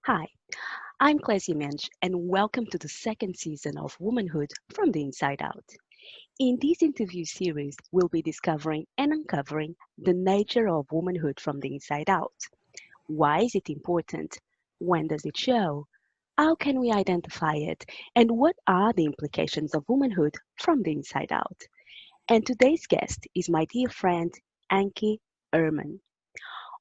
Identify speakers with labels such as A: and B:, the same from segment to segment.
A: Hi, I'm Clésia Mendes, and welcome to the second season of Womanhood from the Inside Out. In this interview series, we'll be discovering and uncovering the nature of womanhood from the inside out. Why is it important? When does it show? How can we identify it? And what are the implications of womanhood from the inside out? And today's guest is my dear friend, Anke Herrmann.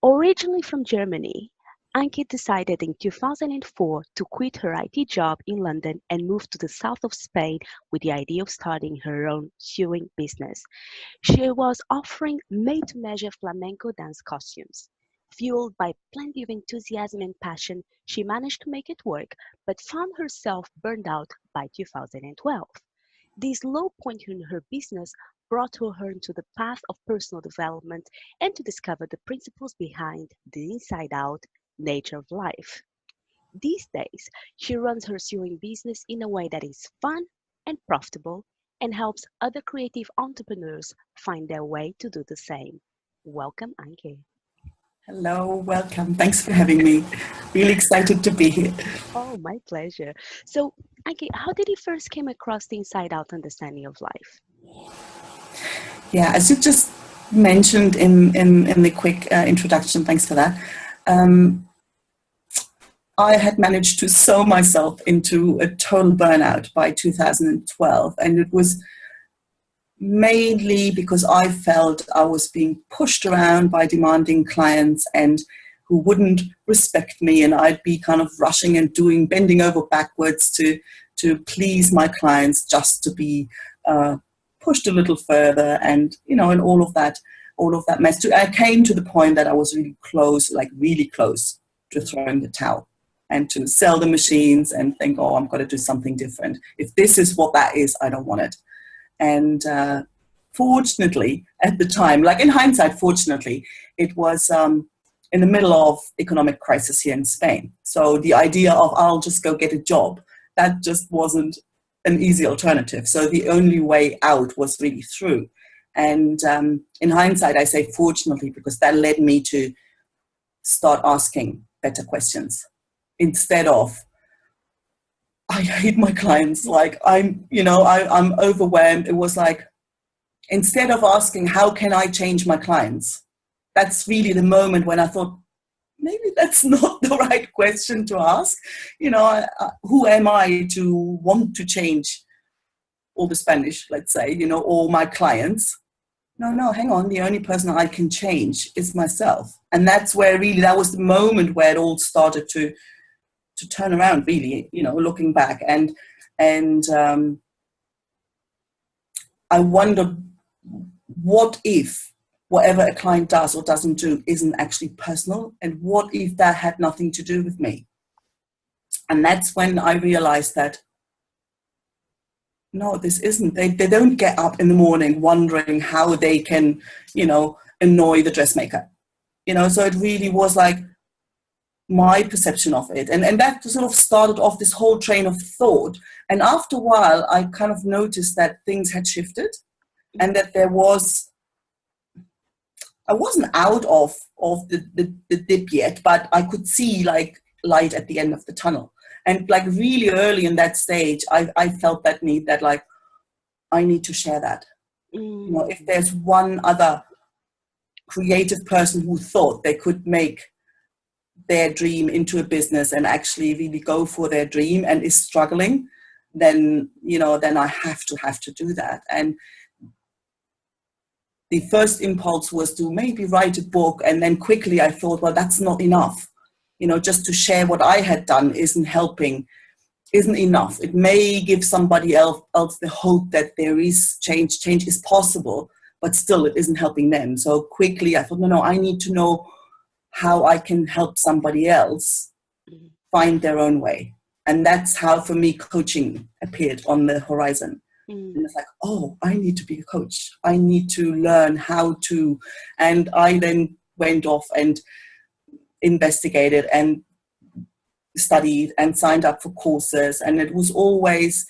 A: Originally from Germany, Anke decided in 2004 to quit her IT job in London and move to the south of Spain with the idea of starting her own sewing business. She was offering made-to-measure flamenco dance costumes. Fueled by plenty of enthusiasm and passion, she managed to make it work, but found herself burned out by 2012. This low point in her business brought her into the path of personal development and to discover the principles behind the inside out nature of life. These days, she runs her sewing business in a way that is fun and profitable and helps other creative entrepreneurs find their way to do the same. Welcome, Anke.
B: Hello, welcome. Thanks for having me. Really excited to be here.
A: Oh, my pleasure. So, Anke, how did you first came across the inside out understanding of life?
B: Yeah, as you just mentioned in the quick introduction, thanks for that. I had managed to sew myself into a total burnout by 2012, and it was mainly because I felt I was being pushed around by demanding clients and who wouldn't respect me, and I'd be kind of rushing and bending over backwards to please my clients just to be pushed a little further, and and all of that mess. I came to the point that I was really close, like really close to throwing the towel and to sell the machines and think, oh, I'm going to do something different. If this is what that is, I don't want it. And fortunately, at the time, like in hindsight, fortunately, it was in the middle of economic crisis here in Spain. So the idea of I'll just go get a job, that just wasn't an easy alternative. So the only way out was really through. And in hindsight, I say fortunately, because that led me to start asking better questions instead of, I hate my clients. Like I'm overwhelmed. It was like, instead of asking, how can I change my clients? That's really the moment when I thought, maybe that's not the right question to ask. Who am I to want to change all the Spanish, let's say, all my clients? No, hang on. The only person I can change is myself. And that's where really, that was the moment where it all started to turn around, really, looking back. And I wonder, what if whatever a client does or doesn't do isn't actually personal? And what if that had nothing to do with me? And that's when I realized that, no, this isn't. They don't get up in the morning wondering how they can, annoy the dressmaker. So it really was like my perception of it. And that sort of started off this whole train of thought. And after a while, I kind of noticed that things had shifted and that I wasn't out of the dip yet, but I could see like light at the end of the tunnel. And like really early in that stage, I felt that need, that like, I need to share that. If there's one other creative person who thought they could make their dream into a business and actually really go for their dream and is struggling, then I have to do that. And the first impulse was to maybe write a book, and then quickly I thought, well, that's not enough. Just to share what I had done isn't enough. It may give somebody else the hope that there is change is possible, but still it isn't helping them. So quickly I thought, no, I need to know how I can help somebody else find their own way. And that's how, for me, coaching appeared on the horizon. And it's like, oh, I need to be a coach. I need to learn how to. And I then went off and investigated and studied and signed up for courses. And it was always,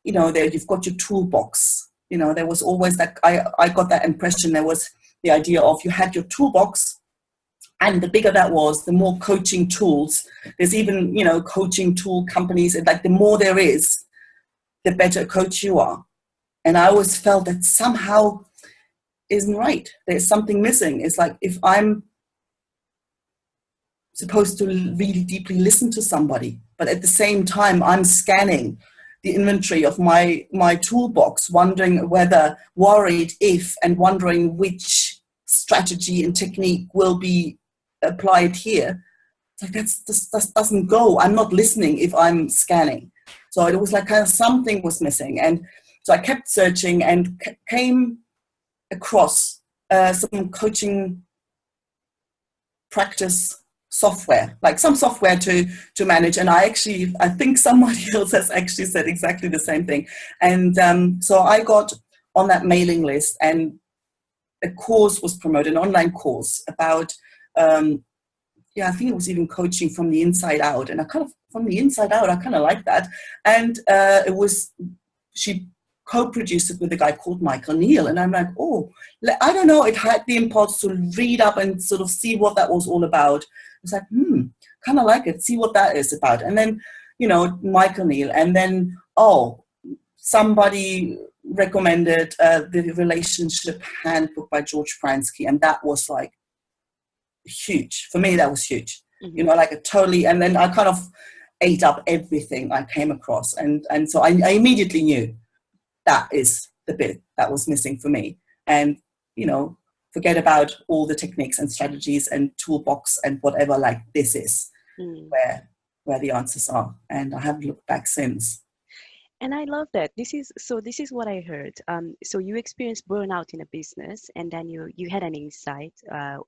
B: there you've got your toolbox. There was always that, I got that impression. There was the idea of, you had your toolbox And the bigger that was, the more coaching tools. There's even, coaching tool companies. And like the more there is, the better coach you are. And I always felt that somehow isn't right. There's something missing. It's like if I'm supposed to really deeply listen to somebody, but at the same time, I'm scanning the inventory of my toolbox, worried if, and wondering which strategy and technique will be applied here. It's like that doesn't go. I'm not listening if I'm scanning. So it was like kind of something was missing. And so I kept searching and came across some coaching practice software, like some software to manage. And I think somebody else has actually said exactly the same thing. And so I got on that mailing list, and a course was promoted, an online course about, I think it was even coaching from the inside out. And I kind of like that. And she co-produced it with a guy called Michael Neal. And I'm like, I don't know, it had the impulse to read up and sort of see what that was all about. It's like, kind of like it, see what that is about. And then, Michael Neal. And then, somebody recommended the Relationship Handbook by George Pransky. And that was like huge. For me, that was huge. Mm-hmm. And then I kind of ate up everything I came across. And so I immediately knew that is the bit that was missing for me. And, forget about all the techniques and strategies and toolbox and whatever, like this is where the answers are. And I haven't looked back since.
A: And I love that. This is what I heard. So you experienced burnout in a business, and then you had an insight,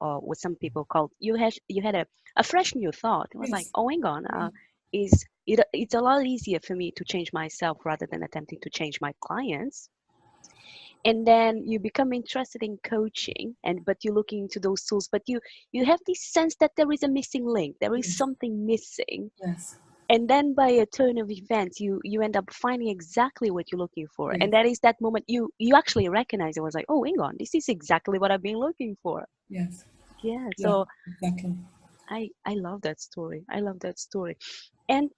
A: or what some people call, you had a fresh new thought. It was like, hang on, it's a lot easier for me to change myself rather than attempting to change my clients. And then you become interested in coaching, but you're looking into those tools, but you have this sense that there is a missing link. There is something missing.
B: Yes.
A: And then by a turn of events, you end up finding exactly what you're looking for. And that is that moment you actually recognize it. Was like, hang on, this is exactly what I've been looking for.
B: Yes.
A: Yeah. So
B: exactly.
A: I love that story. And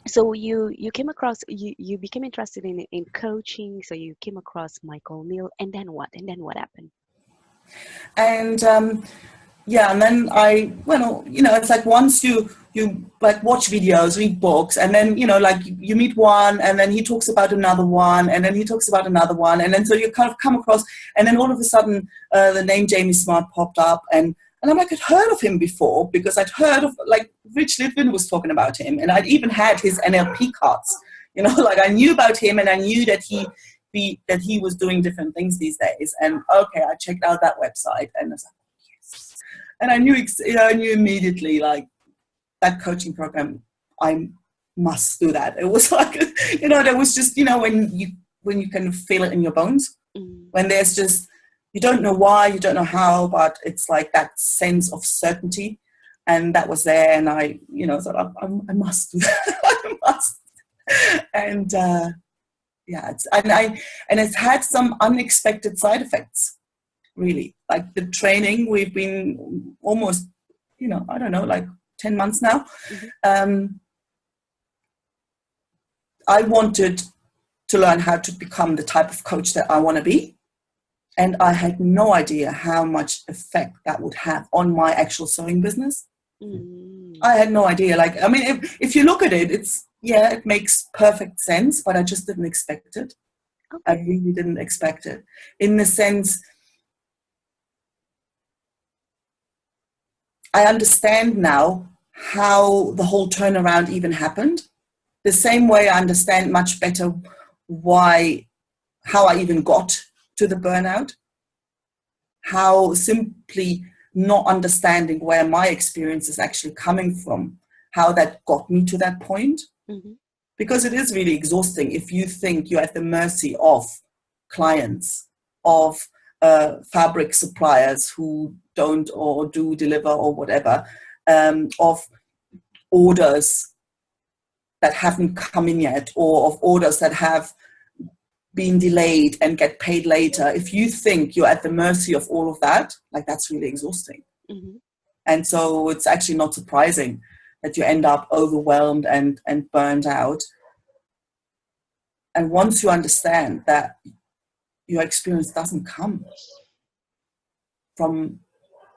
A: so you came across, you became interested in coaching. So you came across Michael Neal, and then what? And then what happened?
B: And and then it's like once you like watch videos, read books, and then like you meet one, and then he talks about another one, and then he talks about another one, and then so you kind of come across, and then all of a sudden the name Jamie Smart popped up, and I'm like, I'd heard of him before because I'd heard of, like, Rich Litvin was talking about him, and I'd even had his NLP cards, like I knew about him, and I knew that he was doing different things these days. And okay, I checked out that website, and I was like, yes. And I knew immediately, like, that coaching program, I must do that. It was like, there was just, when you can feel it in your bones, when there's just, you don't know why, you don't know how, but it's like that sense of certainty. And that was there. And I, thought, I must do that. I must. And it's had some unexpected side effects, really. Like the training, we've been almost, I don't know, like 10 months now. I wanted to learn how to become the type of coach that I want to be. And I had no idea how much effect that would have on my actual sewing business. I had no idea. Like, I mean, if you look at it, it makes perfect sense, but I just didn't expect it. Okay. I really didn't expect it. In the sense, I understand now how the whole turnaround even happened. The same way I understand much better how I even got to the burnout, how simply not understanding where my experience is actually coming from, how that got me to that point. Because it is really exhausting if you think you're at the mercy of clients, of fabric suppliers who don't or do deliver or whatever, of orders that haven't come in yet, or of orders that have been delayed and get paid later. If you think you're at the mercy of all of that, like, that's really exhausting. And so it's actually not surprising that you end up overwhelmed and burned out. And once you understand that your experience doesn't come from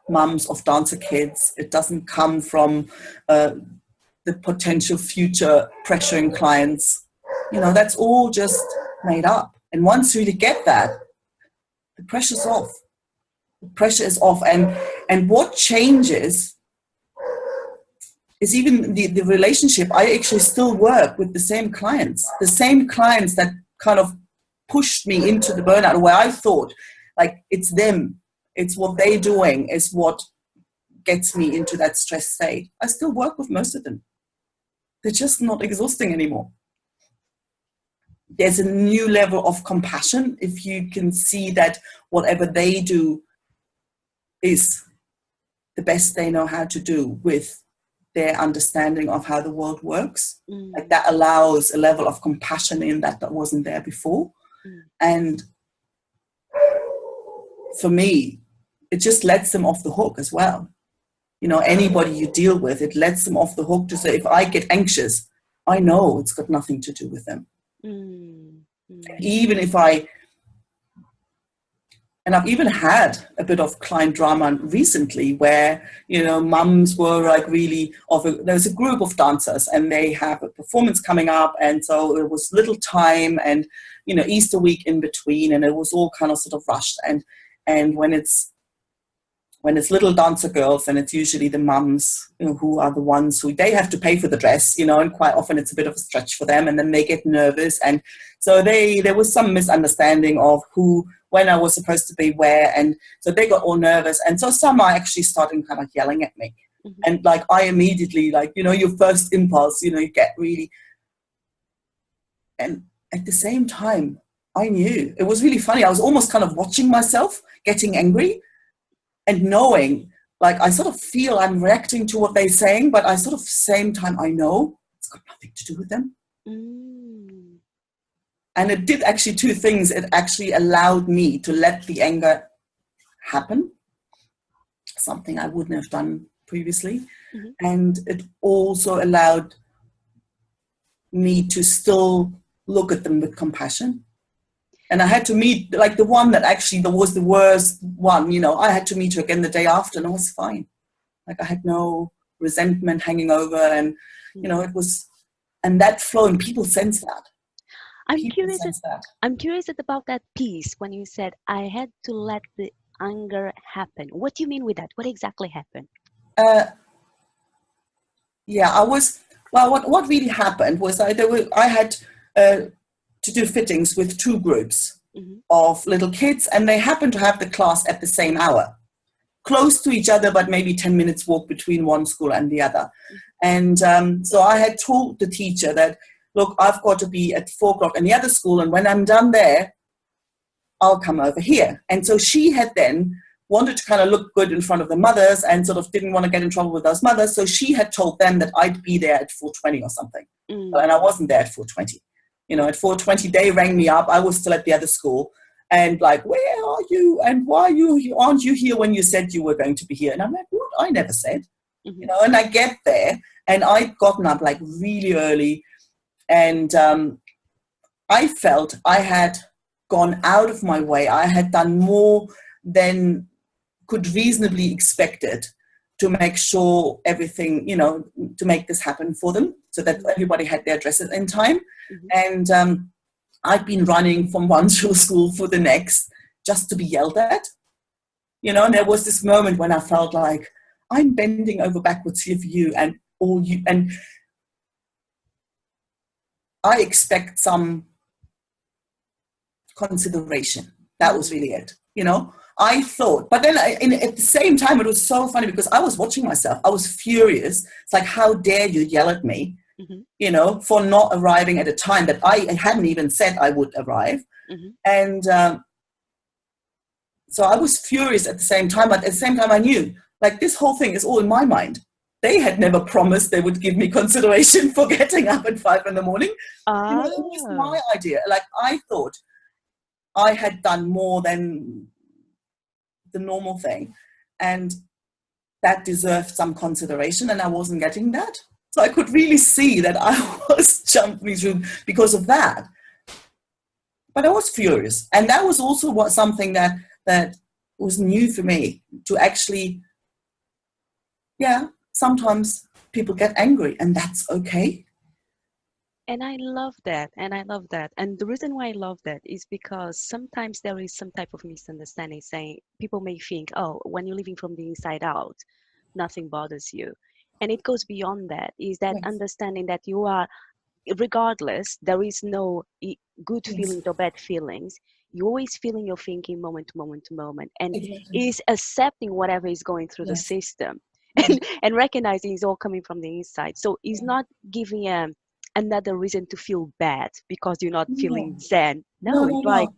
B: mums of dancer kids, it doesn't come from the potential future pressuring clients, that's all just made up. And once you really get that, the pressure's off. The pressure is off. And what changes is even the relationship. I actually still work with the same clients that kind of pushed me into the burnout, where I thought, like, it's them, it's what they're doing is what gets me into that stress state. I still work with most of them. They're just not exhausting anymore. There's a new level of compassion if you can see that whatever they do is the best they know how to do with their understanding of how the world works. Like, that allows a level of compassion in that wasn't there before. And for me, it just lets them off the hook as well. Anybody you deal with, it lets them off the hook to say, if I get anxious, I know it's got nothing to do with them. Even if and I've even had a bit of client drama recently where, mums were like really there's a group of dancers and they have a performance coming up. And so it was little time and, Easter week in between, and it was all kind of sort of rushed. And when it's little dancer girls, and it's usually the mums, who are the ones who they have to pay for the dress, and quite often it's a bit of a stretch for them, and then they get nervous. And so there was some misunderstanding of when I was supposed to be where, and so they got all nervous. And so some are actually starting kind of yelling at me. And like, I immediately, like, your first impulse, you get really, and at the same time, I knew it was really funny. I was almost kind of watching myself getting angry and knowing, like, I sort of feel I'm reacting to what they're saying, but I sort of same time, I know it's got nothing to do with them. And it did actually two things. It actually allowed me to let the anger happen, something I wouldn't have done previously. And it also allowed me to still look at them with compassion. And I had to meet, like, the one that actually was the worst one, I had to meet her again the day after, and it was fine. Like, I had no resentment hanging over, and, it was, and that flow, and people sense that.
A: I'm curious about that piece when you said, I had to let the anger happen. What do you mean with that? What exactly happened? What really happened was I had to do fittings with two groups of little kids, and they happened to have the class at the same hour, close to each other, but maybe 10 minutes walk between one school and the other. And so I had told the teacher that, look, I've got to be at 4:00 in the other school, and when I'm done there, I'll come over here. And so she had then wanted to kind of look good in front of the mothers and sort of didn't want to get in trouble with those mothers. So she had told them that I'd be there at 4:20 or something. And I wasn't there at 4:20. At 4:20, they rang me up. I was still at the other school. And like, where are you? And why aren't you here when you said you were going to be here? And I'm like, what? I never said. And I get there, and I'd gotten up like really early. And I felt I had gone out of my way. I had done more than could reasonably expected to make sure everything, to make this happen for them, so that everybody had their dresses in time. And I'd been running from one school for the next just to be yelled at, and there was this moment when I felt like, I'm bending over backwards here for you, and all you, and I expect some consideration. That was really it, I thought, but then at the same time, it was so funny because I was watching myself. I was furious. It's like, how dare you yell at me, for not arriving at a time that I hadn't even said I would arrive. And so I was furious at the same time, but at the same time, I knew, like, this whole thing is all in my mind. They had never promised they would give me consideration for getting up at 5 a.m. It was my idea. Like, I thought I had done more than the normal thing. And
B: that deserved some consideration, and I wasn't getting that. So I could really see that I was jumping through because of that. But I was furious, and that was also something that was new for me, to actually, yeah, sometimes people get angry, and that's okay.
A: And I love that. And I love that. And the reason why I love that is because sometimes there is some type of misunderstanding saying people may think, oh, when you're living from the inside out, nothing bothers you. And it goes beyond that, is that
B: Yes,
A: understanding that you are, regardless, there is no good
B: yes,
A: feelings or bad feelings. You're always feeling your thinking moment to moment to moment, and
B: exactly.
A: is accepting whatever is going through the
B: Yes,
A: system,
B: yes,
A: and recognizing it's all coming from the inside. So it's
B: yeah.
A: not giving another reason to feel bad because you're not
B: No,
A: feeling zen.
B: no,
A: No,
B: no,
A: it's like,
B: no.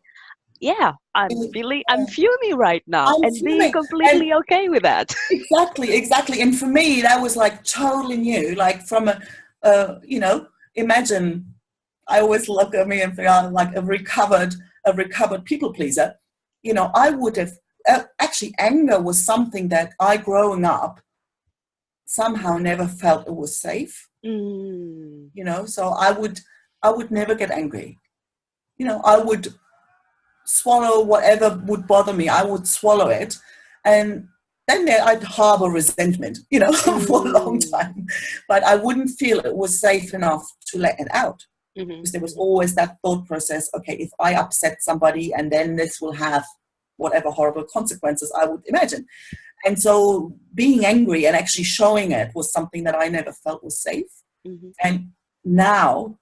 A: yeah, I'm
B: Yeah.
A: fuming right now,
B: I'm
A: and being
B: fuming, and
A: completely okay with that.
B: exactly, exactly. And for me, that was like totally new. Like from imagine, I always look at me and think I'm like a recovered people pleaser. I would have actually, anger was something that I, growing up, somehow never felt it was safe.
A: Mm,
B: So I would never get angry. I would swallow whatever would bother me. I would swallow it, and then I'd harbor resentment, for a long
A: mm,
B: time. But I wouldn't feel it was safe enough to let it out,
A: mhm,
B: because there was
A: mhm,
B: always that thought process. Okay, if I upset somebody, and then this will have whatever horrible consequences I would imagine. And so being angry and actually showing it was something that I never felt was safe.
A: mhm.
B: And now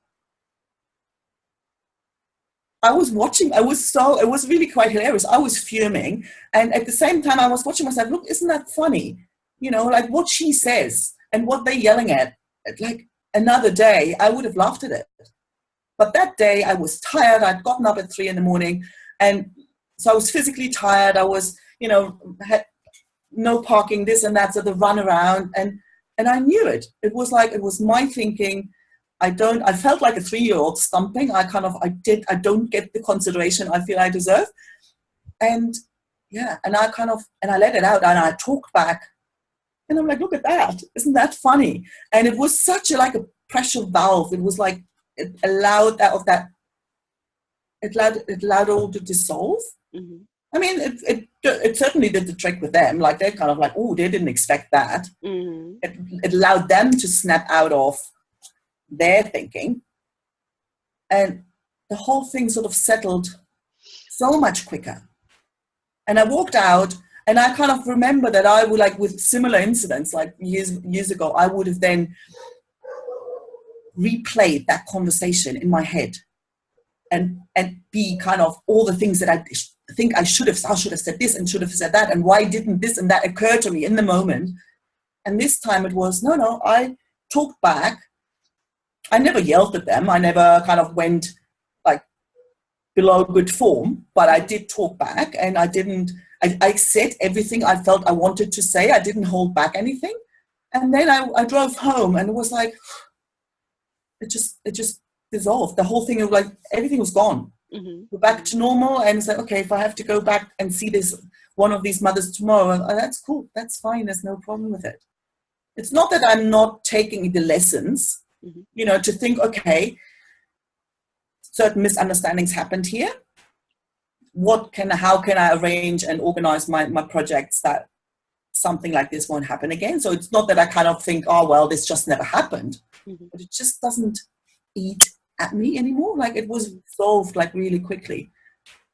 B: I was watching, it was really quite hilarious. I was fuming. And at the same time, I was watching myself, look, isn't that funny? Like what she says and what they're yelling at. Like another day, I would have laughed at it. But that day, I was tired. I'd gotten up at 3 in the morning. And so I was physically tired. I was, had no parking, this and that, so the run around. And I knew it. It was like, it was my thinking. I felt like a 3-year-old stumping. I don't get the consideration I feel I deserve. And yeah, and I let it out, and I talked back, and I'm like, look at that. Isn't that funny? And it was such like a pressure valve. It was like, it allowed it allowed all to dissolve.
A: Mhm,
B: I mean, it certainly did the trick with them. Like they're kind of like, oh, they didn't expect that.
A: mhm.
B: It allowed them to snap out of their thinking, and the whole thing sort of settled so much quicker. And I walked out, and I kind of remember that I would, like, with similar incidents, like years ago, I would have then replayed that conversation in my head, and be kind of all the things that I think I should have said this and should have said that, and why didn't this and that occur to me in the moment. And this time it was, no, I talked back. I never yelled at them. I never kind of went like below good form, but I did talk back, and I said everything I felt I wanted to say. I didn't hold back anything. And then I drove home, and it was like, it just dissolved. The whole thing of like, everything was gone.
A: Mhm,
B: We're back
A: mhm.
B: to normal, and say, okay, if I have to go back and see this one of these mothers tomorrow, that's cool. That's fine. There's no problem with it. It's not that I'm not taking the lessons,
A: Mhm.
B: to think, okay, certain misunderstandings happened here. How can I arrange and organize my projects that something like this won't happen again? So it's not that I kind of think, oh, well, this just never happened,
A: Mhm.
B: but it just doesn't eat at me anymore. Like it was
A: Mhm.
B: solved like really quickly.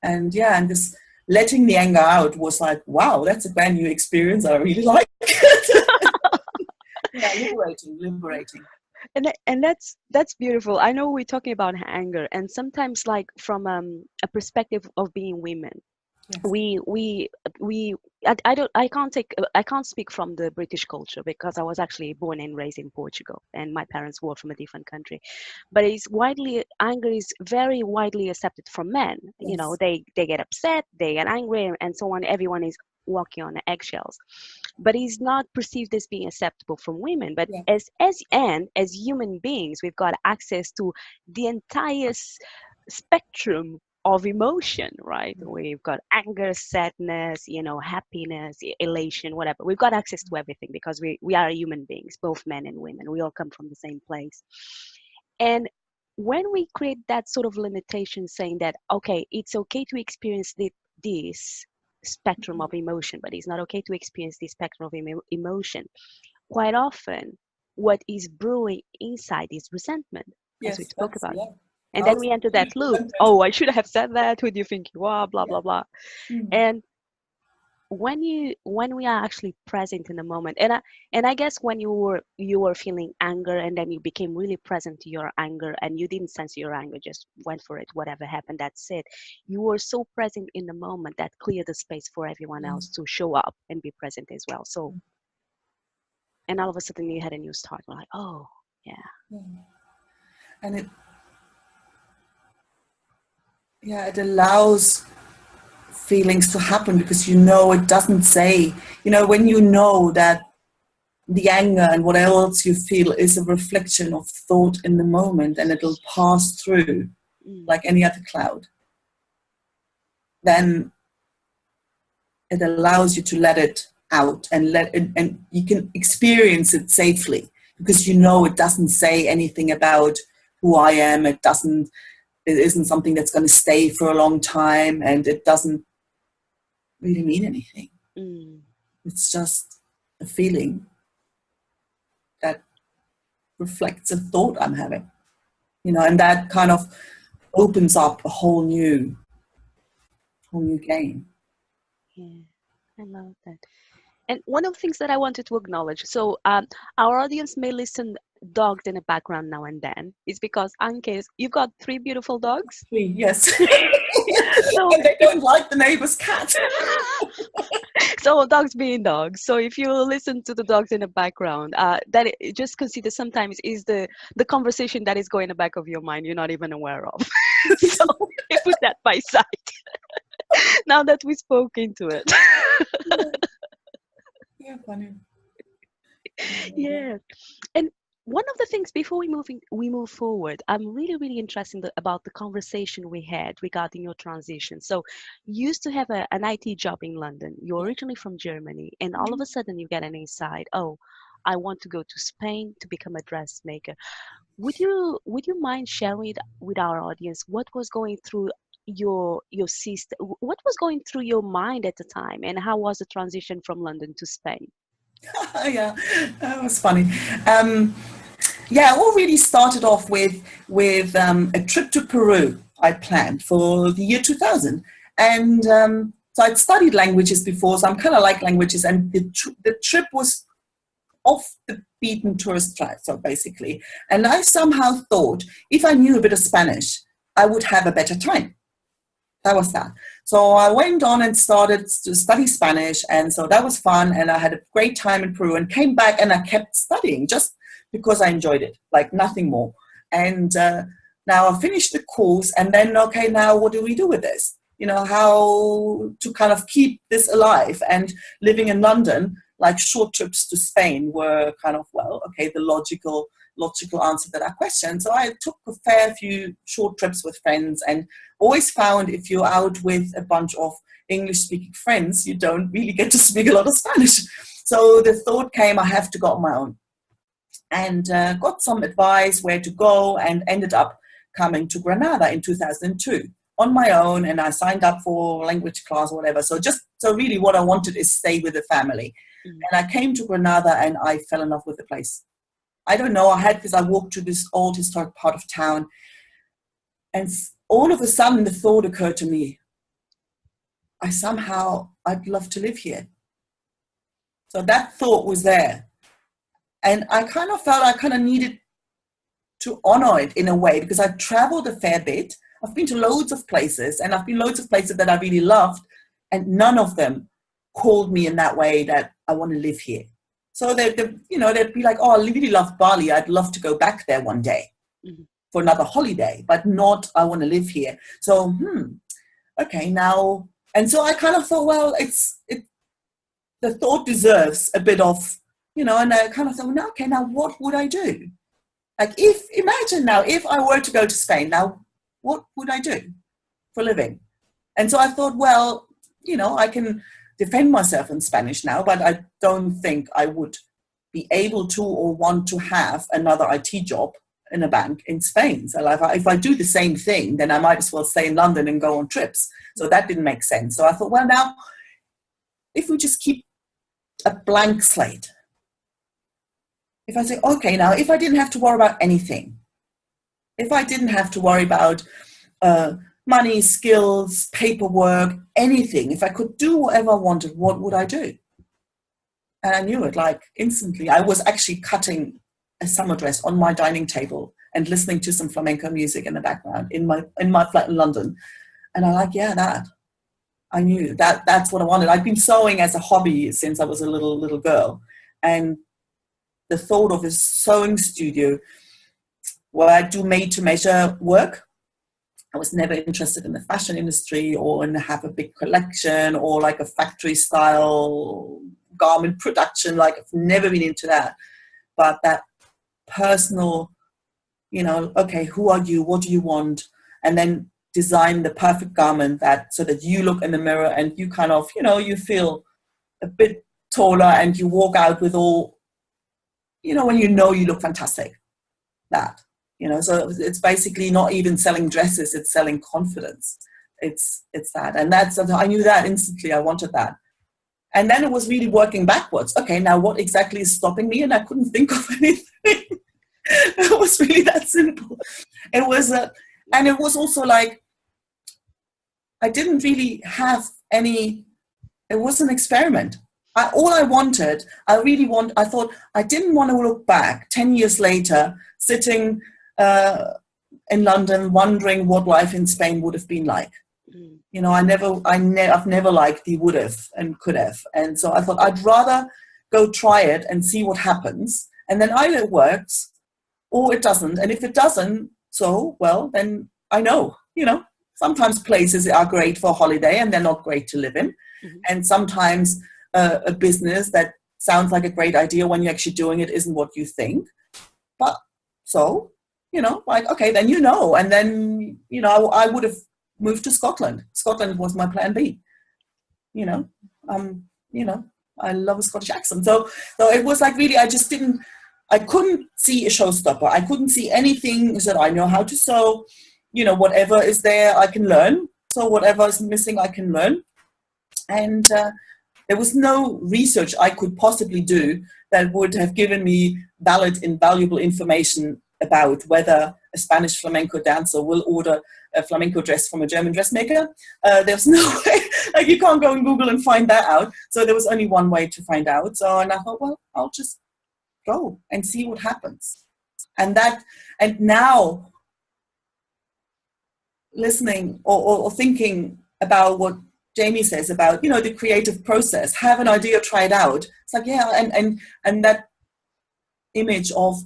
B: And yeah, and this letting the anger out was like, wow, that's a brand new experience. I really like it. Yeah, liberating.
A: And that's beautiful. I know we're talking about anger, and sometimes, like, from a perspective of being women,
B: Yes.
A: we I can't speak from the British culture because I was actually born and raised in Portugal, and my parents were from a different country. But anger is very widely accepted from men.
B: Yes.
A: They get upset, they get angry, and so on. Everyone is walking on eggshells, but it's not perceived as being acceptable from women. But
B: Yeah.
A: as human beings, we've got access to the entire spectrum of emotion, right? We've got anger, sadness, happiness, elation, whatever. We've got access to everything because we are human beings, both men and women. We all come from the same place. And when we create that sort of limitation saying that, okay, it's okay to experience this spectrum of emotion, but it's not okay to experience this spectrum of emotion, quite often what is brewing inside is resentment, as we
B: Yes,
A: spoke
B: that's,
A: about.
B: yeah.
A: And
B: I
A: then
B: was
A: we enter that loop.
B: resentment.
A: Oh, I should have said that. Who do you think you are? Blah,
B: Yeah.
A: blah, blah.
B: Mm.
A: And when we are actually present in the moment, and I guess when you were feeling anger and then you became really present to your anger and you didn't sense your anger, just went for it, whatever happened, that's it. You were so present in the moment that cleared the space for everyone else to show up and be present as well. So, and all of a sudden you had a new start. We're like, oh yeah.
B: And it allows feelings to happen because it doesn't say, when you know that the anger and what else you feel is a reflection of thought in the moment and it'll pass through like any other cloud, then it allows you to let it out and you can experience it safely because it doesn't say anything about who I am. It isn't something that's going to stay for a long time, and it doesn't really mean anything. It's just a feeling that reflects a thought I'm having, and that kind of opens up a whole new game.
A: Yeah, I love that. And one of the things that I wanted to acknowledge, so our audience may listen dogs in the background now and then, is because Anke, you've got 3 beautiful dogs.
B: Yes.
A: So
B: and they don't like the neighbor's cat.
A: So dogs being dogs. So if you listen to the dogs in the background, just consider sometimes is the conversation that is going in the back of your mind you're not even aware of. So you put that by side. Now that we spoke into it.
B: Yeah, funny.
A: Yeah. And one of the things before we move forward, I'm really, really interested about the conversation we had regarding your transition. So you used to have an IT job in London. You're originally from Germany, and all of a sudden you get an insight, oh, I want to go to Spain to become a dressmaker. Would you mind sharing it with our audience what was going through your sister, what was going through your mind at the time, and how was the transition from London to Spain?
B: Yeah, that was funny. It all really started off with a trip to Peru I planned for the year 2000. And so I'd studied languages before, so I'm kind of like languages. And the trip was off the beaten tourist track, so basically. And I somehow thought if I knew a bit of Spanish, I would have a better time. That was that. So I went on and started to study Spanish, and so that was fun, and I had a great time in Peru and came back and I kept studying just because I enjoyed it, like nothing more. And now I finished the course, and then, okay, now what do we do with this? How to kind of keep this alive. And living in London, like short trips to Spain were kind of, the logical answer to that question. So I took a fair few short trips with friends, and always found if you're out with a bunch of English-speaking friends, you don't really get to speak a lot of Spanish. So the thought came, I have to go on my own. And got some advice where to go, and ended up coming to Granada in 2002 on my own, and I signed up for language class or whatever. So really what I wanted is stay with the family. And I came to Granada and I fell in love with the place. I don't know, because I walked through this old historic part of town, and all of a sudden the thought occurred to me, I'd love to live here. So that thought was there. And I kind of felt I kind of needed to honor it in a way, because I've traveled a fair bit. I've been to loads of places, and I've been loads of places that I really loved, and none of them called me in that way that I want to live here. So they'd be like, oh, I really love Bali. I'd love to go back there one day for another holiday, but not, I want to live here. So, okay, now. And so I kind of thought, well, the thought deserves a bit of, and I kind of thought, well, okay, now what would I do? Like, imagine now, if I were to go to Spain, now what would I do? for a living. And so I thought, well, I can defend myself in Spanish now, but I don't think I would be able to or want to have another IT job in a bank in Spain. So if I do the same thing, then I might as well stay in London and go on trips. So that didn't make sense. So I thought, well, now, if we just keep a blank slate, if I say, okay, now, if I didn't have to worry about anything, if I didn't have to worry about money, skills, paperwork, anything, if I could do whatever I wanted, what would I do? And I knew it, like, instantly. I was actually cutting a summer dress on my dining table and listening to some flamenco music in the background in my flat in London. And I knew that's what I wanted. I'd been sewing as a hobby since I was a little girl. And the thought of a sewing studio where I do made-to-measure work, I was never interested in the fashion industry or in have a big collection or like a factory-style garment production. Like, I've never been into that. But that personal, okay, who are you? What do you want? And then design the perfect garment so that you look in the mirror and you kind of, you feel a bit taller and you walk out with all, when you look fantastic. So it's basically not even selling dresses, it's selling confidence. It's that. And I knew that instantly. I wanted that. And then it was really working backwards. Okay, now what exactly is stopping me? And I couldn't think of anything. It was really that simple. It was, and it was also like, I didn't really have any, it was an experiment. I thought I didn't want to look back 10 years later, sitting in London, wondering what life in Spain would have been like. I've never liked the would have and could have. And so I thought I'd rather go try it and see what happens. And then either it works or it doesn't. And if it doesn't, then I know, sometimes places are great for a holiday and they're not great to live in.
A: Mm-hmm.
B: And sometimes a business that sounds like a great idea when you're actually doing it isn't what you think. But okay, then and then, I would have moved to Scotland. Scotland was my plan B. I love a Scottish accent. So it was like really, I couldn't see a showstopper. I couldn't see anything that I know how to sew. Whatever is there, I can learn. So whatever is missing, I can learn. And there was no research I could possibly do that would have given me valid and valuable information about whether a Spanish flamenco dancer will order a flamenco dress from a German dressmaker. There's no way, like, you can't go on Google and find that out. So there was only one way to find out. And I thought, well, I'll just go and see what happens. And now listening or thinking about what Jamie says about, the creative process, have an idea, try it out. It's like, yeah, and that image of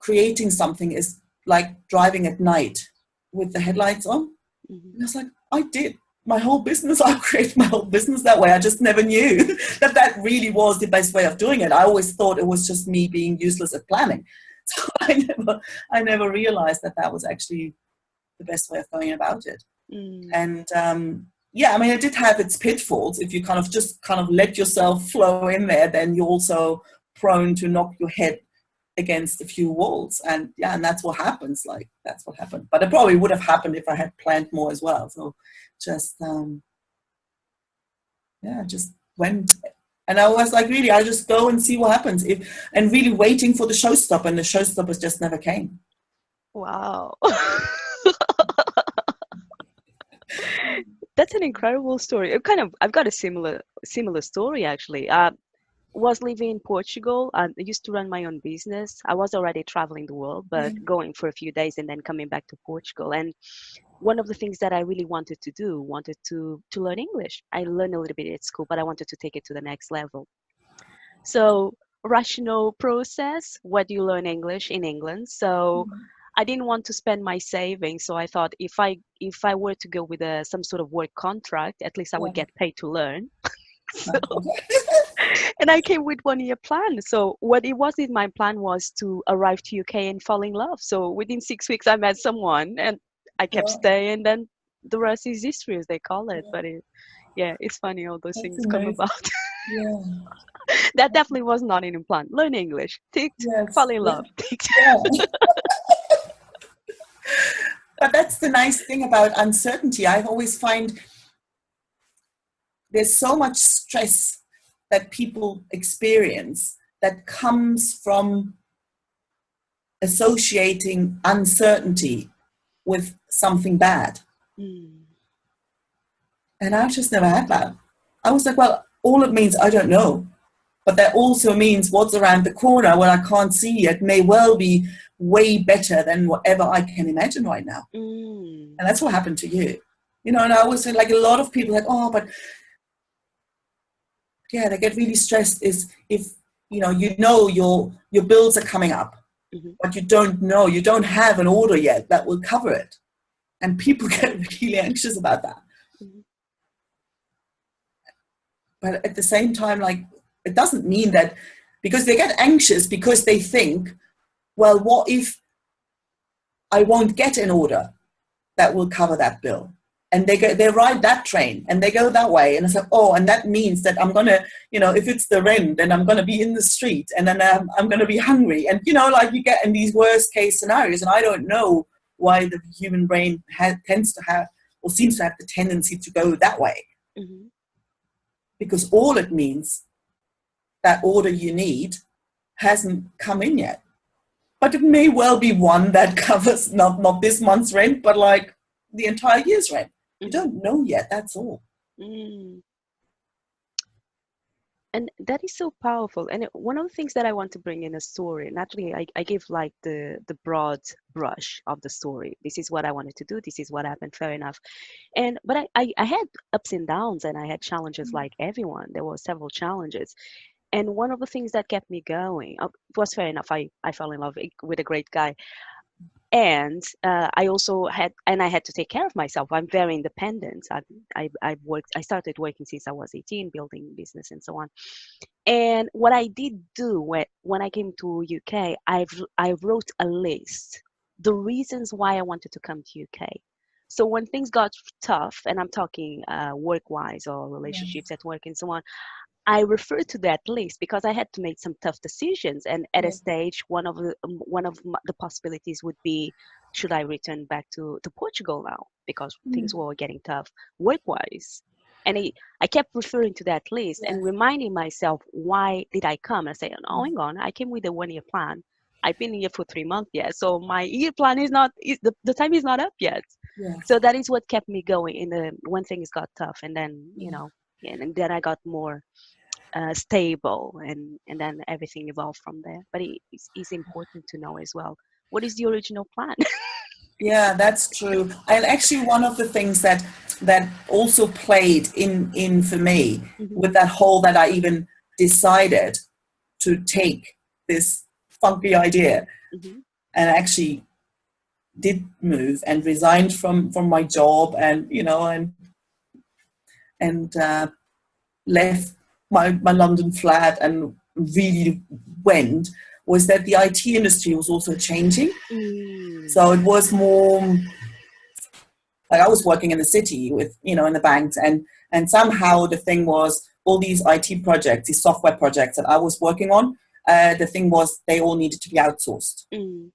B: creating something is like driving at night with the headlights on.
A: Mm-hmm.
B: And I was like, I did my whole business. I created my whole business that way. I just never knew that really was the best way of doing it. I always thought it was just me being useless at planning. So I never realized that was actually the best way of going about it.
A: Mm.
B: And it did have its pitfalls. If you kind of let yourself flow in there, then you're also prone to knock your head against a few walls. And that's what happens. Like, that's what happened. But it probably would have happened if I had planned more as well. So just went. And I was like, really, I just go and see what happens. And really waiting for the showstopper, and the showstoppers just never came.
A: Wow. That's an incredible story. I've got a similar story, actually. Was living in Portugal. I used to run my own business. I was already traveling the world, but going for a few days and then coming back to Portugal. And one of the things that I really wanted to learn English. I learned a little bit at school, but I wanted to take it to the next level. So rational process, where do you learn English in England? So I didn't want to spend my savings. So I thought if I were to go with some sort of work contract, at least I would get paid to learn. So, and I came with 1-year plan. So what it was in my plan was to arrive to UK and fall in love. So within 6 weeks, I met someone and I kept staying. Then the rest is history, as they call it. But yeah, it's funny how those
B: That's
A: things come
B: amazing.
A: about.
B: Yeah.
A: That definitely was not an implant. Learn English, ticked. Fall
B: Yes.
A: in
B: Yeah.
A: love, ticked.
B: Yeah. But that's the nice thing about uncertainty. I always find there's so much stress that people experience that comes from associating uncertainty with something bad.
A: Mm,
B: And I just never had that. I was like, well, all it means, I don't know. But that also means what's around the corner, what I can't see yet, may well be way better than whatever I can imagine right now.
A: mm,
B: And that's what happened to you. You know, and I was like, a lot of people like, oh, but yeah, they get really stressed is if, your bills are coming up,
A: mhm,
B: but you don't have an order yet that will cover it. And people get really anxious about that.
A: mhm,
B: But at the same time, like, it doesn't mean that, because they get anxious because they think, well, what if I won't get an order that will cover that bill? And they ride that train and they go that way. And it's like, oh, and that means that I'm going to, if it's the rent, then I'm going to be in the street and then I'm going to be hungry. And, like you get in these worst case scenarios. And I don't know why the human brain tends to have, or seems to have the tendency to go that way.
A: mhm.
B: Because all it means, that order you need hasn't come in yet. But it may well be one that covers not this month's rent, but like the entire year's rent. You don't know yet, that's all.
A: Mm. And that is so powerful. And one of the things that I want to bring in a story, naturally, I give like the broad brush of the story. This is what I wanted to do. This is what happened. Fair enough. But I had ups and downs, and I had challenges like everyone. There were several challenges. And one of the things that kept me going, it was fair enough. I fell in love with a great guy. And I also I had to take care of myself. I'm very independent. I started working since I was 18, building business and so on. And what I did do when I came to UK, I wrote a list, the reasons why I wanted to come to UK. So when things got tough, and I'm talking work-wise or relationships at work and so on, I refer to that list because I had to make some tough decisions. And at a
B: Yeah.
A: stage, the possibilities would be, should I return back to Portugal now? Because things were getting tough work-wise. And I kept referring to that list and
B: Yes.
A: reminding myself, why did I come? And I say, oh, hang on, I came with a 1-year plan. I've been here for 3 months yet. So my year plan the time is not up yet.
B: Yes.
A: So that is what kept me going when things got tough. And then, and then I got more stable, and then everything evolved from there. But it's important to know as well, what is the original plan?
B: Yeah, that's true. And actually, one of the things that also played in for me
A: Mhm,
B: with that whole, that I even decided to take this funky idea
A: mhm,
B: and actually did move and resigned from my job, and and left my London flat and really went, was that the IT industry was also changing.
A: mm,
B: So it was more like I was working in the city with, in the banks, and somehow the thing was, all these IT projects, these software projects that I was working on, the thing was they all needed to be outsourced,
A: mm,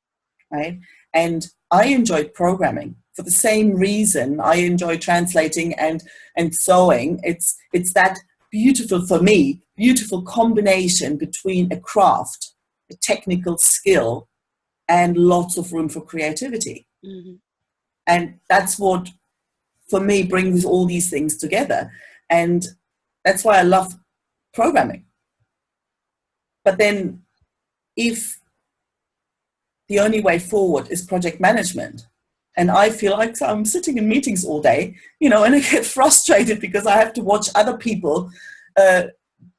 B: right? And I enjoyed programming for the same reason I enjoy translating and sewing. It's that beautiful, for me, beautiful combination between a craft, a technical skill, and lots of room for creativity.
A: mhm,
B: And that's what, for me, brings all these things together. And that's why I love programming. But then if the only way forward is project management, and I feel like I'm sitting in meetings all day, and I get frustrated because I have to watch other people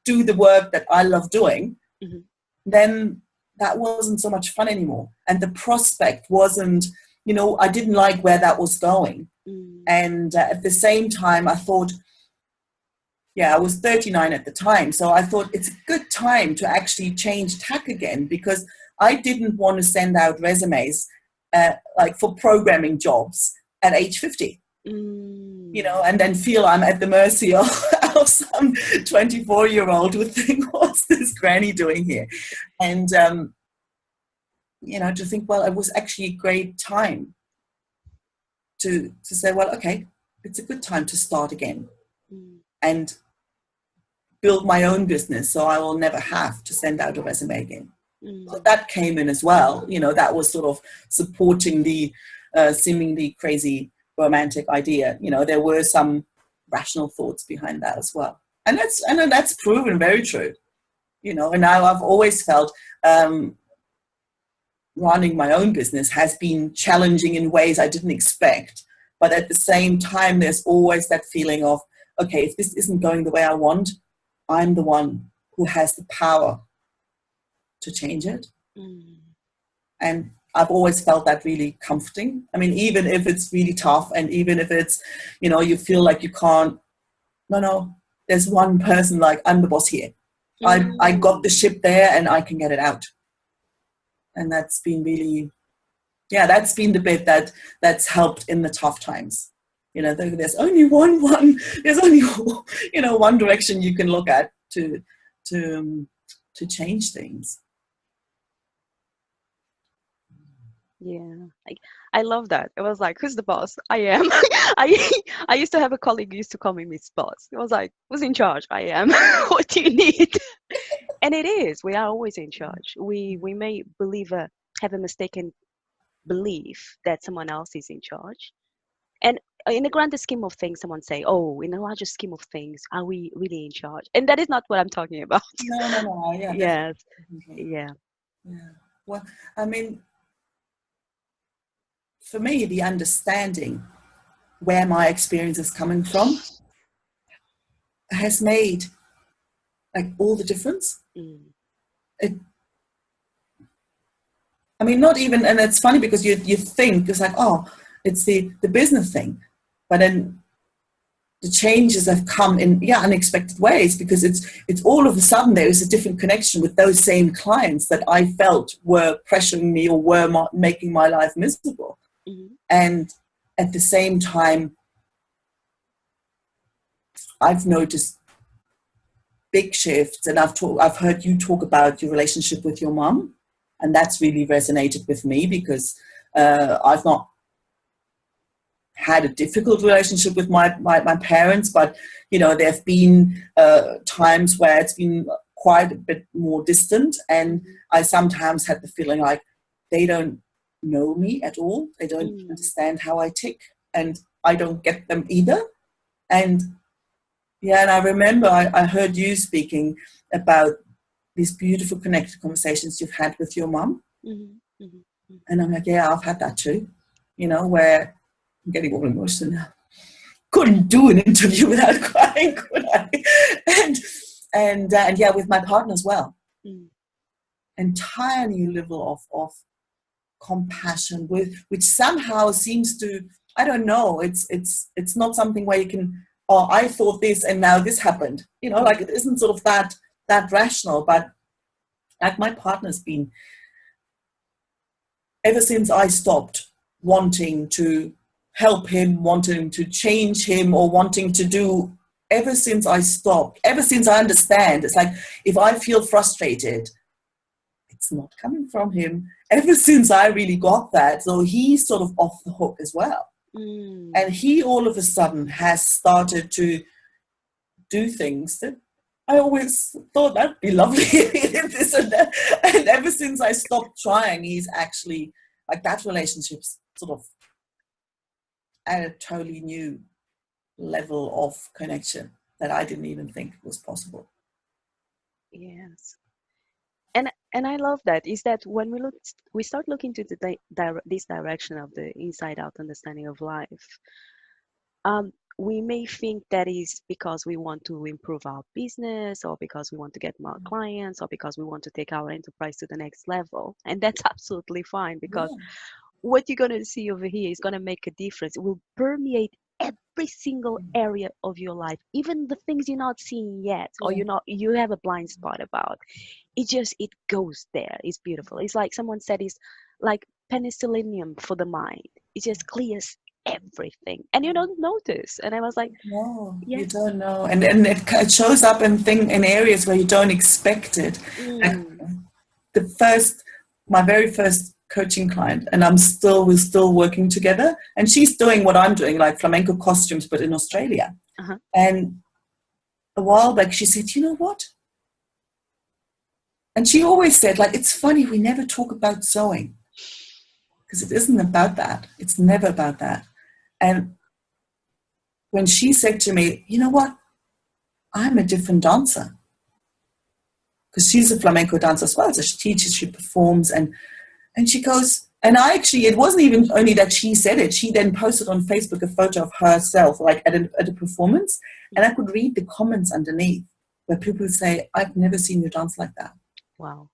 B: do the work that I love doing,
A: mhm,
B: then that wasn't so much fun anymore. And the prospect wasn't, I didn't like where that was going.
A: mm,
B: And at the same time, I thought, I was 39 at the time. So I thought it's a good time to actually change tack again, because I didn't want to send out resumes like for programming jobs at age 50. And then feel I'm at the mercy of some 24-year-old who think, what's this granny doing here? And, to think, well, it was actually a great time to say, well, okay, it's a good time to start again and build my own business so I will never have to send out a resume again. So that came in as well. That was sort of supporting the seemingly crazy romantic idea. There were some rational thoughts behind that as well. And that's proven very true. And now I've always felt running my own business has been challenging in ways I didn't expect. But at the same time, there's always that feeling of, okay, if this isn't going the way I want, I'm the one who has the power to change it. And I've always felt that really comforting. I mean, even if it's really tough and even if it's, you feel like you can't, no, there's one person, like, I'm the boss here. I got the ship there and I can get it out. And that's been really, that's been the bit that's helped in the tough times. There's only there's only, one direction you can look at to change things.
A: Yeah, I love that. It was like, who's the boss? I am. I used to have a colleague who used to call me Miss Boss. It was like, who's in charge? I am. What do you need? And it is. We are always in charge. We may have a mistaken belief that someone else is in charge. And in the grander scheme of things, someone say, oh, in the larger scheme of things, are we really in charge? And that is not what I'm talking about.
B: No. Yeah.
A: Yes.
B: Definitely.
A: Yeah.
B: Yeah. Well, I mean, for me, the understanding where my experience is coming from has made like all the difference. Not even, and it's funny because you think it's like, oh, it's the business thing, but then the changes have come in unexpected ways, because it's all of a sudden there is a different connection with those same clients that I felt were pressuring me or were making my life miserable. And at the same time, I've noticed big shifts, and I've heard you talk about your relationship with your mum, and that's really resonated with me, because I've not had a difficult relationship with my parents, but there have been times where it's been quite a bit more distant, and I sometimes had the feeling like they don't know me at all. They don't understand how I tick, and I don't get them either. And and I remember I heard you speaking about these beautiful connected conversations you've had with your mum. And I'm like, yeah, I've had that too, where I'm getting all emotional now. Couldn't do an interview without crying, could I? And with my partner as well. Entire new level of compassion, which somehow seems to, I don't know, it's not something where you can, oh, I thought this and now this happened. Like, it isn't sort of that rational, but like, my partner's been, ever since I stopped wanting to help him, wanting to change him, or wanting to do, ever since I understand, it's like, if I feel frustrated, it's not coming from him. Ever since I really got that, so he's sort of off the hook as well. And he all of a sudden has started to do things that I always thought that'd be lovely. This and that. And ever since I stopped trying, he's actually, like, that relationship's sort of at a totally new level of connection that I didn't even think was possible.
A: Yes. And I love that, is that when we start looking to this direction of the inside out understanding of life, we may think that is because we want to improve our business, or because we want to get more clients, or because we want to take our enterprise to the next level. And that's absolutely fine, because what you're going to see over here is going to make a difference. It will permeate every single area of your life, even the things you're not seeing yet, or you have a blind spot about. It goes there. It's beautiful. It's like someone said, it's like penicillium for the mind. It just clears everything, and you don't notice. And I was like,
B: No,
A: yeah.
B: you don't know, and it shows up in areas where you don't expect it. Like my very first coaching client, and we're still working together, and she's doing what I'm doing, like flamenco costumes, but in Australia.
A: Uh-huh.
B: And a while back, she said, "You know what?" And she always said, like, it's funny, we never talk about sewing because it isn't about that. It's never about that. And when she said to me, "You know what? I'm a different dancer," because she's a flamenco dancer as well. So she teaches, she performs, and she goes, and it wasn't even only that she said it. She then posted on Facebook a photo of herself, like at a performance, and I could read the comments underneath where people would say, "I've never seen you dance like that."
A: Wow.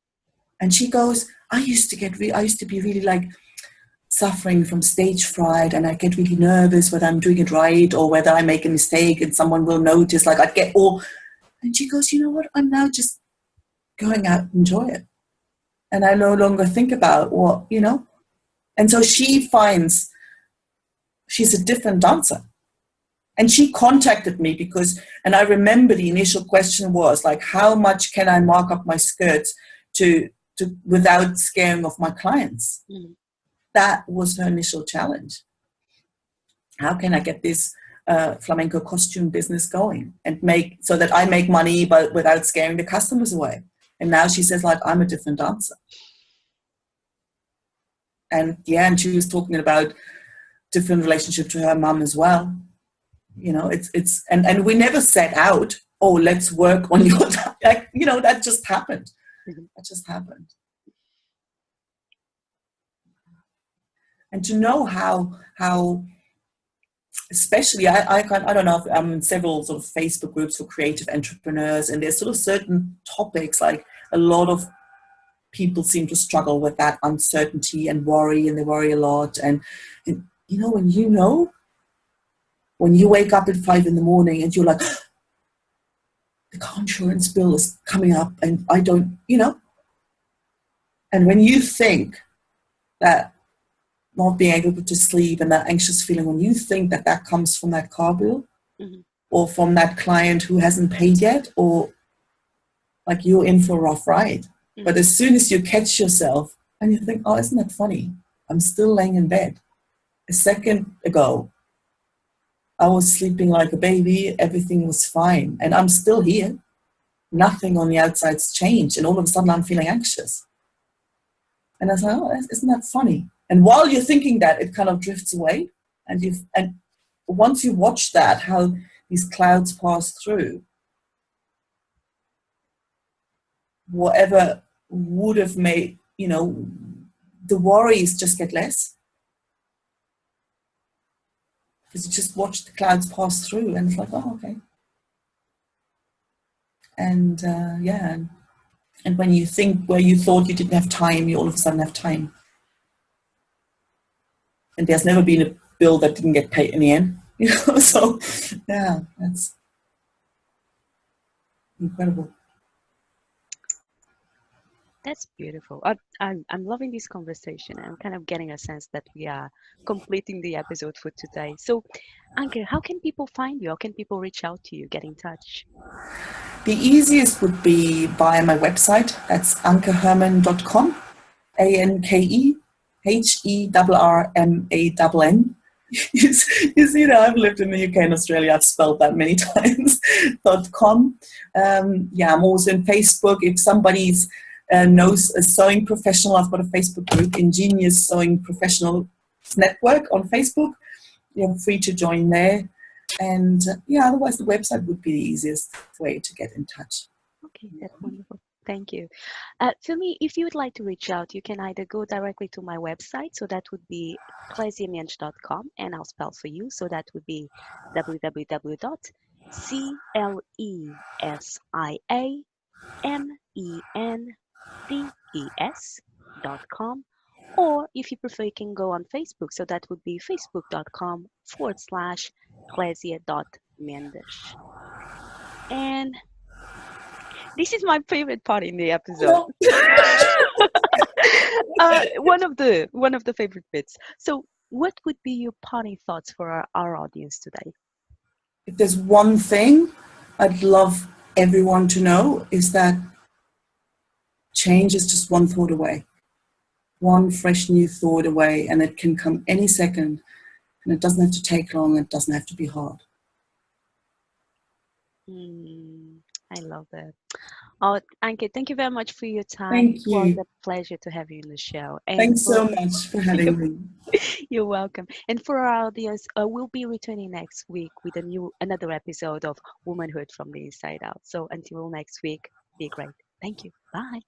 B: And she goes, I used to be really like suffering from stage fright, and I get really nervous whether I'm doing it right or whether I make a mistake and someone will notice. Like I'd get all, and she goes, "You know what? I'm now just going out and enjoy it. And I no longer think about what, you know." And so she finds she's a different dancer. And she contacted me and I remember the initial question was like, how much can I mark up my skirts to without scaring off my clients? That was her initial challenge. How can I get this flamenco costume business going and so that I make money, but without scaring the customers away? And now she says, like, I'm a different dancer. And and she was talking about different relationship to her mum as well. You know, and we never set out, "Oh, let's work on your," like, you know, that just happened. That just happened. And to know how especially, I don't know, if I'm in several sort of Facebook groups for creative entrepreneurs, and there's sort of certain topics, like a lot of people seem to struggle with that uncertainty and worry, and they worry a lot. And you know, when you wake up at 5 a.m. and you're like, the car insurance bill is coming up and I don't, you know. And when you think that not being able to sleep and that anxious feeling, when you think that comes from that car bill or from that client who hasn't paid yet, or like you're in for a rough ride. But as soon as you catch yourself and you think, "Oh, isn't that funny? I'm still laying in bed. A second ago, I was sleeping like a baby. Everything was fine. And I'm still here. Nothing on the outside's changed. And all of a sudden I'm feeling anxious." And I was like, "Oh, isn't that funny?" And while you're thinking that, it kind of drifts away. And once you watch that, how these clouds pass through, whatever would have made, you know, the worries just get less. Because you just watch the clouds pass through and it's like, "Oh, okay." And and when you think where you thought you didn't have time, you all of a sudden have time. And there's never been a bill that didn't get paid in the end. You know, so yeah, that's incredible.
A: That's beautiful. I'm loving this conversation. I'm kind of getting a sense that we are completing the episode for today. So, Anke, how can people find you? How can people reach out to you, get in touch?
B: The easiest would be via my website. That's ankeherrmann.com, ANKEHERRMANN. You see that I've lived in the UK and Australia. I've spelled that many times. .com. I'm also in Facebook. If somebody's knows a sewing professional, I've got a Facebook group, Ingenious Sewing Professional Network on Facebook. You're free to join there. And otherwise the website would be the easiest way to get in touch.
A: Okay, that's wonderful. Thank you. For me, if you would like to reach out, you can either go directly to my website. So that would be clesiamendes.com, and I'll spell for you. So that would be www.clesiamendes.com. Or if you prefer, you can go on Facebook. So that would be facebook.com/Clésia.Mendes. And this is my favorite part in the episode. one of the favorite bits. So what would be your parting thoughts for our audience today?
B: If there's one thing I'd love everyone to know is that change is just one thought away, one fresh new thought away, and it can come any second, and it doesn't have to take long, it doesn't have to be hard.
A: I love that. Oh, Anke, thank you very much for your time.
B: Thank
A: It was
B: you.
A: a pleasure to have you in the show. And
B: Thanks
A: for
B: so much for having me.
A: you're welcome. And for our audience, we'll be returning next week with another episode of Womanhood from the Inside Out. So until next week, be great. Thank you. Bye.